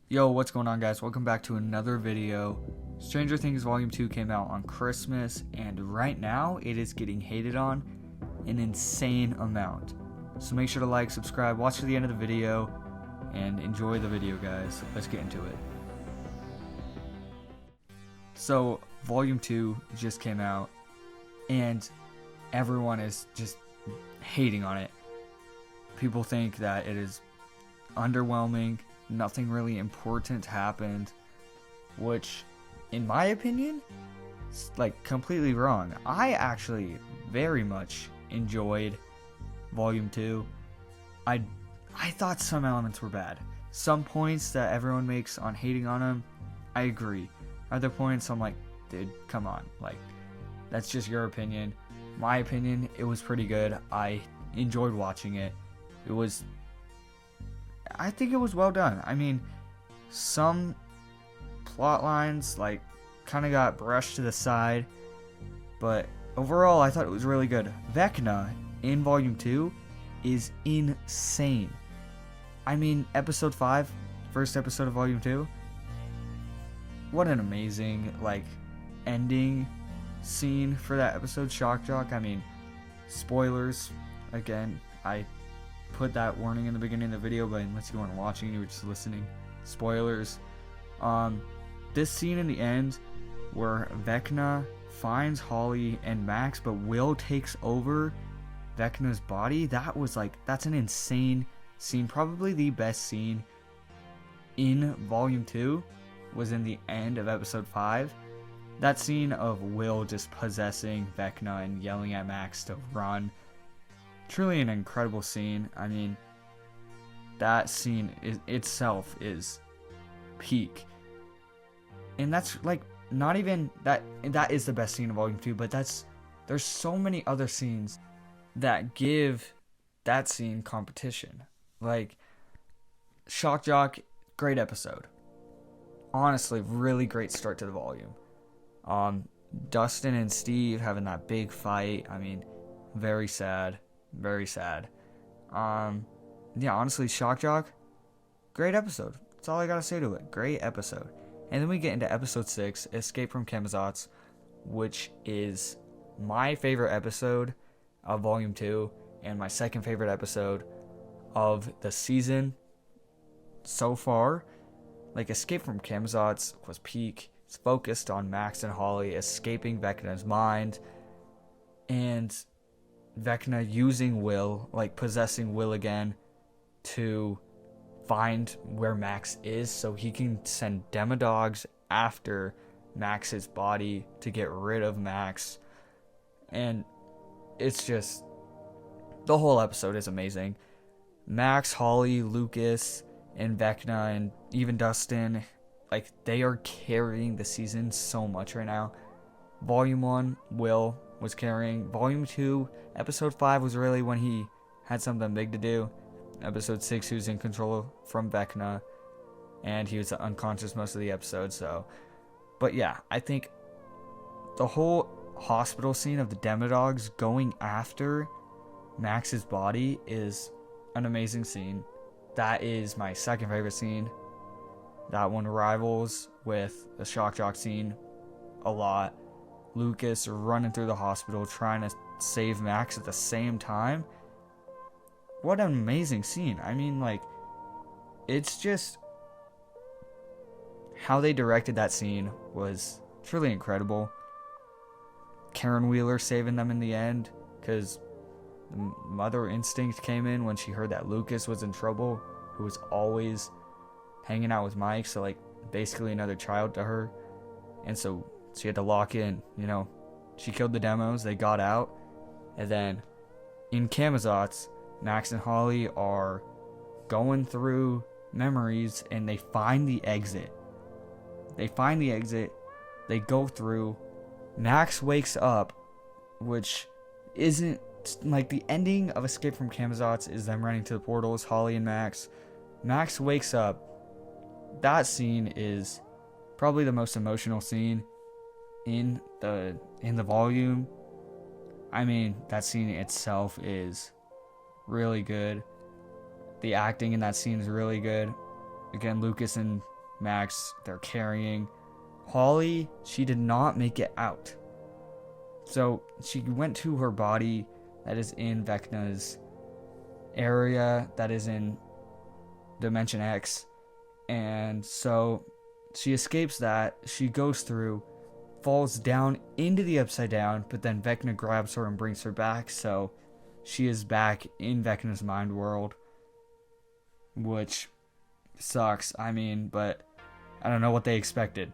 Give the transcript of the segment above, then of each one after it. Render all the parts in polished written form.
Yo, what's going on, guys? Welcome back to another video. Stranger Things Volume 2 came out on Christmas, and right now it is getting hated on an insane amount. So make sure to like, subscribe, watch to the end of the video, and enjoy the video, guys. Let's get into it. So, Volume 2 just came out, and everyone is just hating on it. People think that it is underwhelming. Nothing really important happened, which, in my opinion, is like completely wrong. I actually very much enjoyed Volume 2. I thought some elements were bad. Some points that everyone makes on hating on them, I agree. Other points, I'm like, dude, come on. Like, that's just your opinion. My opinion, it was pretty good. I enjoyed watching it. I think it was well done. I mean, some plot lines like kind of got brushed to the side, but overall I thought it was really good. Vecna in Volume 2 is insane. I mean, episode 5, first episode of Volume 2, what an amazing like ending scene for that episode. Shock Jock. I mean, spoilers again. I put that warning in the beginning of the video, but unless you weren't watching, you were just listening. Spoilers. This scene in the end where Vecna finds Holly and Max, but Will takes over Vecna's body, that's an insane scene. Probably the best scene in Volume 2 was in the end of episode 5. That scene of Will just possessing Vecna and yelling at Max to run. Truly an incredible scene. I mean, that scene itself is peak. And that's like not even that is the best scene of Volume 2, but there's so many other scenes that give that scene competition. Like Shock Jock, great episode. Honestly, really great start to the volume. Dustin and Steve having that big fight. I mean, very sad. Very sad. Yeah, honestly, Shock Jock, great episode. That's all I gotta say to it. Great episode. And then we get into episode 6, Escape from Camazotz, which is my favorite episode of Volume 2 and my second favorite episode of the season so far. Like, Escape from Camazotz was peak. It's focused on Max and Holly escaping Vecna's mind, and Vecna using Will, like possessing Will again, to find where Max is so he can send demodogs after Max's body to get rid of Max. And it's just, the whole episode is amazing. Max, Holly, Lucas, and Vecna, and even Dustin, like, they are carrying the season so much right now. Volume 1, Will was carrying. Volume 2, Episode 5 was really when he had something big to do. Episode 6, he was in control from Vecna, and he was unconscious most of the episode. So, but yeah, I think the whole hospital scene of the demodogs going after Max's body is an amazing scene. That is my second favorite scene. That one rivals with the Shock Jock scene a lot. Lucas running through the hospital trying to save Max at the same time. What an amazing scene. I mean, like, it's just how they directed that scene was truly incredible. Karen Wheeler saving them in the end, because the mother instinct came in when she heard that Lucas was in trouble, who was always hanging out with Mike, so like basically another child to her. And so she had to lock in, you know. She killed the demos, they got out, and then in Camazotz, Max and Holly are going through memories and they find the exit. They go through. Max wakes up, which isn't like the ending of Escape from Camazotz is them running to the portals, Holly and Max. Max wakes up. That scene is probably the most emotional scene in the volume. I mean, that scene itself is really good. The acting in that scene is really good. Again, Lucas and Max, they're carrying. Holly, she did not make it out. So she went to her body that is in Vecna's area, that is in Dimension X. And so she escapes that. She goes through, falls down into the Upside Down, but then Vecna grabs her and brings her back. So she is back in Vecna's mind world, which sucks. I mean, but I don't know what they expected.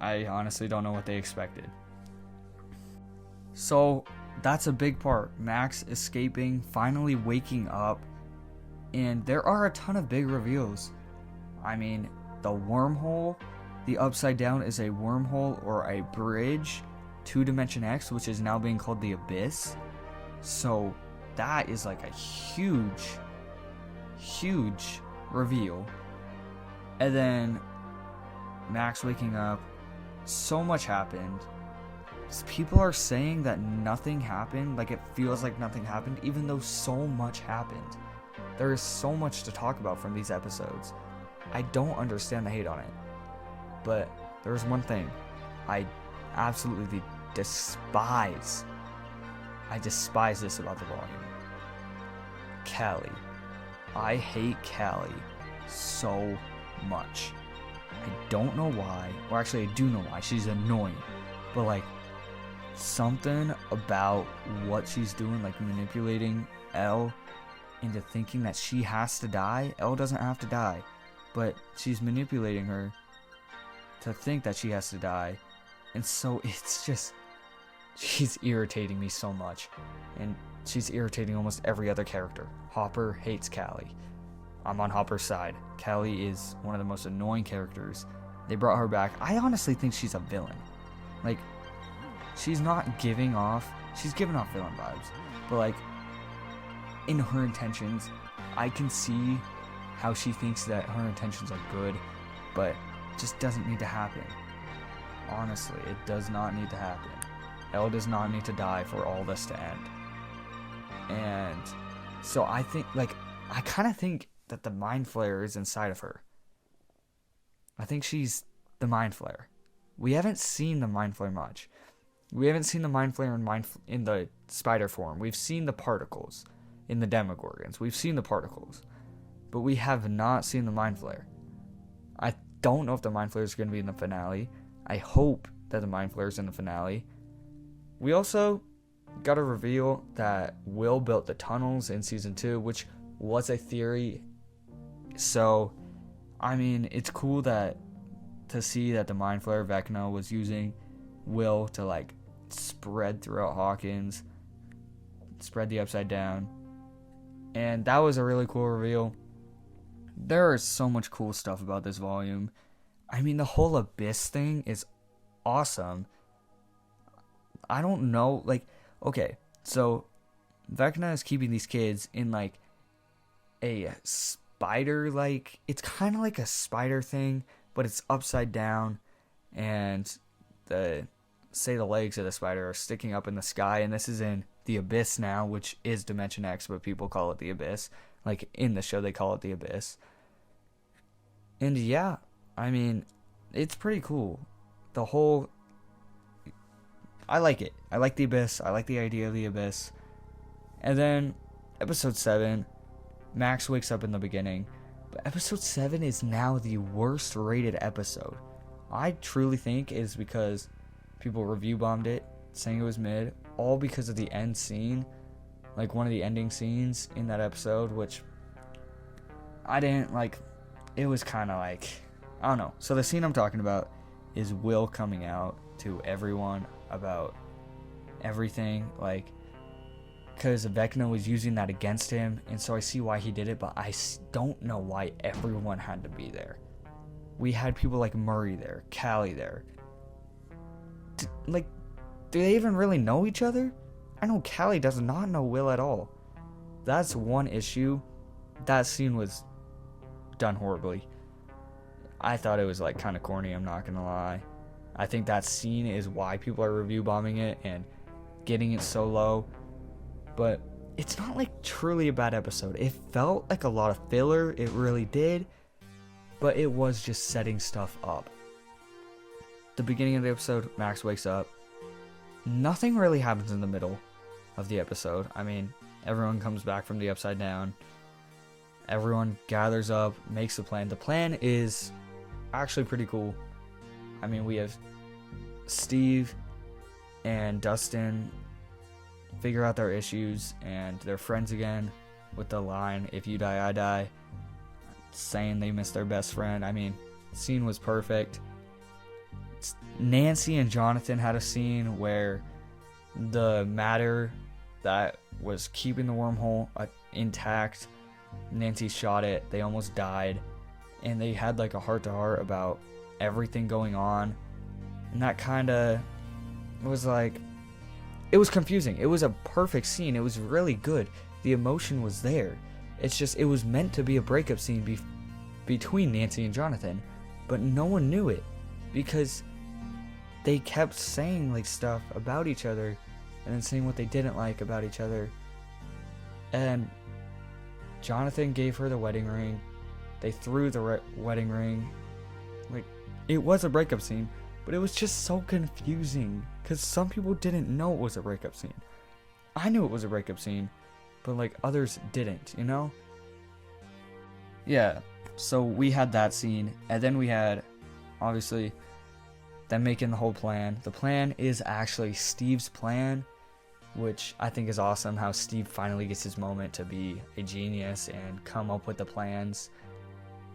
I honestly don't know what they expected. So that's a big part. Max escaping, finally waking up, and there are a ton of big reveals. I mean, the wormhole, the Upside Down is a wormhole or a bridge to Dimension X, which is now being called the Abyss. So that is like a huge reveal. And then Max waking up, so much happened. People are saying that nothing happened, like it feels like nothing happened, even though so much happened. There is so much to talk about from these episodes. I don't understand the hate on it. But there's one thing I absolutely despise. I despise this about the volume. Callie. I hate Callie so much. I don't know why. Or actually, I do know why. She's annoying. But like, something about what she's doing, like manipulating Elle into thinking that she has to die. Elle doesn't have to die, but she's manipulating her to think that she has to die. And so it's just, she's irritating me so much. And she's irritating almost every other character. Hopper hates Callie. I'm on Hopper's side. Callie is one of the most annoying characters. They brought her back. I honestly think she's a villain. Like, she's not giving off, she's giving off villain vibes, but like, in her intentions, I can see how she thinks that her intentions are good, but it just doesn't need to happen. Honestly, it does not need to happen. Elle does not need to die for all this to end. And so I think, like, I kind of think that the Mind Flayer is inside of her. I think she's the Mind Flayer. We haven't seen the Mind Flayer much. We haven't seen the Mind Flayer in the spider form. We've seen the particles in the Demogorgons. We've seen the particles. But we have not seen the Mind Flayer. I don't know if the Mind Flayer is going to be in the finale. I hope that the Mind Flayer is in the finale. We also got a reveal that Will built the tunnels in Season 2, which was a theory. So, I mean, it's cool to see that the Mind Flayer Vecna was using Will to, like, spread throughout Hawkins, spread the Upside Down. And that was a really cool reveal. There is so much cool stuff about this volume. I mean, the whole Abyss thing is awesome. I don't know, like, okay, so Vecna is keeping these kids in, like, a spider, like, it's kind of like a spider thing, but it's upside down, and the legs of the spider are sticking up in the sky, and this is in the Abyss now, which is Dimension X, but people call it the Abyss. Like, in the show, they call it the Abyss. And yeah, I mean, it's pretty cool. I like it. I like the Abyss. I like the idea of the Abyss. And then, episode 7, Max wakes up in the beginning. But episode 7 is now the worst rated episode. I truly think it is because people review bombed it, saying it was mid, all because of the end scene. Like, one of the ending scenes in that episode, which I didn't like. It was kind of like, I don't know. So the scene I'm talking about is Will coming out to everyone about everything, like, because Vecna was using that against him, and so I see why he did it, but I don't know why everyone had to be there. We had people like Murray there, Callie there. Do they even really know each other? I know Callie does not know Will at all. That's one issue. That scene was done horribly. I thought it was, like, kind of corny, I'm not gonna lie. I think that scene is why people are review bombing it and getting it so low. But it's not, like, truly a bad episode. It felt like a lot of filler. It really did. but it was just setting stuff up. The beginning of the episode, Max wakes up. Nothing really happens in the middle of the episode. I mean, everyone comes back from the upside down. Everyone gathers up, makes the plan. The plan is actually pretty cool. I mean, we have Steve and Dustin figure out their issues, and they're friends again with the line, "If you die, I die," saying they miss their best friend. I mean, the scene was perfect. Nancy and Jonathan had a scene where the matter that was keeping the wormhole intact, Nancy shot it, they almost died, and they had like a heart-to-heart about everything going on, and that kind of was like, it was confusing. It was a perfect scene. It was really good. The emotion was there. It's just, it was meant to be a breakup scene between Nancy and Jonathan, but no one knew it because they kept saying like stuff about each other and then saying what they didn't like about each other. And Jonathan gave her the wedding ring. They threw the wedding ring. Like, it was a breakup scene, but it was just so confusing because some people didn't know it was a breakup scene. I knew it was a breakup scene, but like others didn't, you know? Yeah, so we had that scene, and then we had, obviously, them making the whole plan. The plan is actually Steve's plan, which I think is awesome, how Steve finally gets his moment to be a genius and come up with the plans.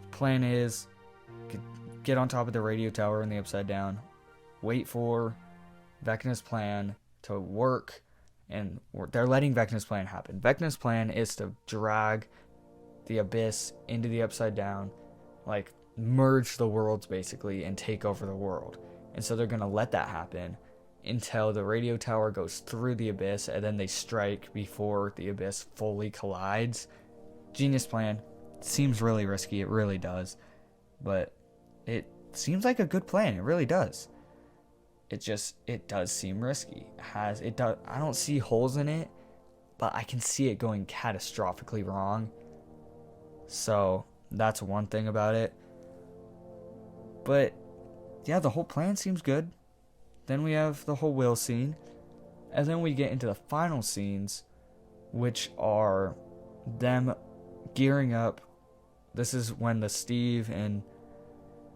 The plan is get on top of the radio tower in the Upside Down, wait for Vecna's plan to work, and they're letting Vecna's plan happen. Vecna's plan is to drag the Abyss into the Upside Down, like merge the worlds basically and take over the world. And so they're going to let that happen until the radio tower goes through the Abyss, and then they strike before the Abyss fully collides. Genius plan. Seems really risky, it really does. But it seems like a good plan, it really does. It does seem risky. I don't see holes in it, but I can see it going catastrophically wrong. So that's one thing about it. But yeah, the whole plan seems good. Then we have the whole will scene. And then we get into the final scenes, which are them gearing up. This is when the Steve and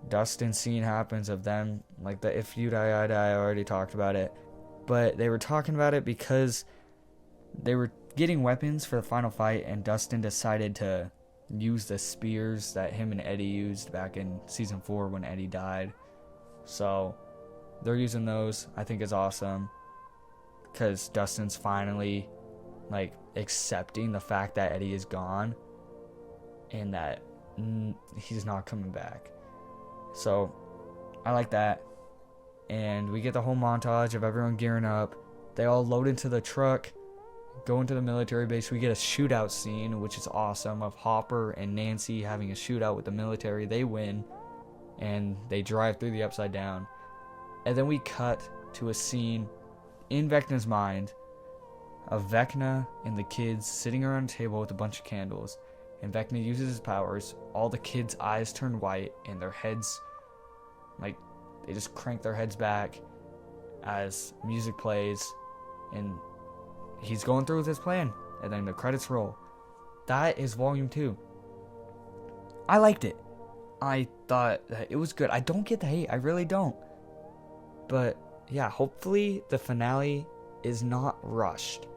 Dustin scene happens of them, like the "if you die, I die." I already talked about it. But they were talking about it because they were getting weapons for the final fight, and Dustin decided to use the spears that him and Eddie used back in season 4 when Eddie died. So they're using those. I think is awesome because Dustin's finally like accepting the fact that Eddie is gone and that he's not coming back. So I like that. And we get the whole montage of everyone gearing up. They all load into the truck, go into the military base. We get a shootout scene, which is awesome, of Hopper and Nancy having a shootout with the military. They win, and they drive through the Upside Down. And then we cut to a scene in Vecna's mind of Vecna and the kids sitting around a table with a bunch of candles. And Vecna uses his powers. All the kids' eyes turn white, and their heads, like, they just crank their heads back as music plays. And he's going through with his plan. And then the credits roll. That is volume 2. I liked it. I thought that it was good. I don't get the hate. I really don't. But yeah, hopefully the finale is not rushed.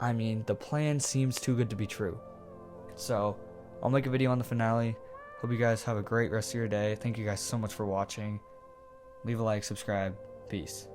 I mean, the plan seems too good to be true. So I'll make a video on the finale. Hope you guys have a great rest of your day. Thank you guys so much for watching. Leave a like, subscribe. Peace.